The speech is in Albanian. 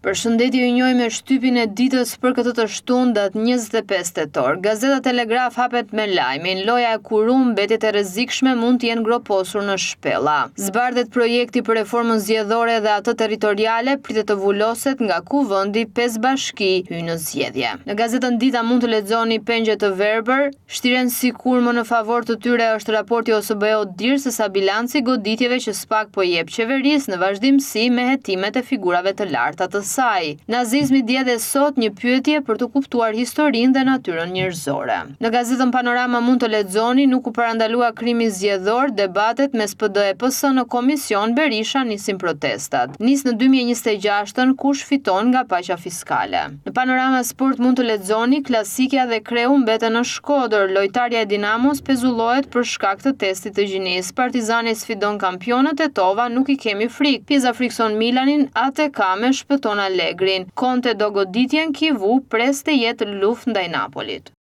Përshëndetje, ju njoj me shtypin e ditës për këtë të shtunë datë 25 tetor. Gazeta Telegraf hapet me lajmin: loja e Kurum, mbetjet e rrezikshme mund të jenë groposur në shpella. Zbardhet projekti për reformën zgjedhore dhe atë territoriale, pritet të vuloset nga Kuvendi 5 bashki hyjnë në zgjedhje. Në gazetën Dita mund të lexoni pengje të verbër: shtiren sikur më në favor të tyre është raporti OSBE-ut dirë sesa bilanci goditjeve që SPAK po jep qeverisë në vazhdimsi me hetimet e figurave të larta të saj. Nazizmi dje dhe sot një pyetje për të kuptuar historinë dhe natyrën njerëzore. Në gazetën Panorama mund të lexoni: nuk u parandalua krimi zgjedhor, debatet mes PD e PS në komision, Berisha nisin protestat. Nis në 2026 kush fiton nga paqja fiskale. Në Panorama Sport mund të lexoni: Klasikja dhe Kreu mbeten në Shkodër, lojtarja e Dinamos pezullohet për shkak të testit të gjinisë. Partizani sfidon kampionët e Tova, nuk i kemi frikë. Pjesa frikson Milanin, ATK me shpëton Allegrin. Conte do goditjen, Kivu pres të jetë luftë ndaj Napolit.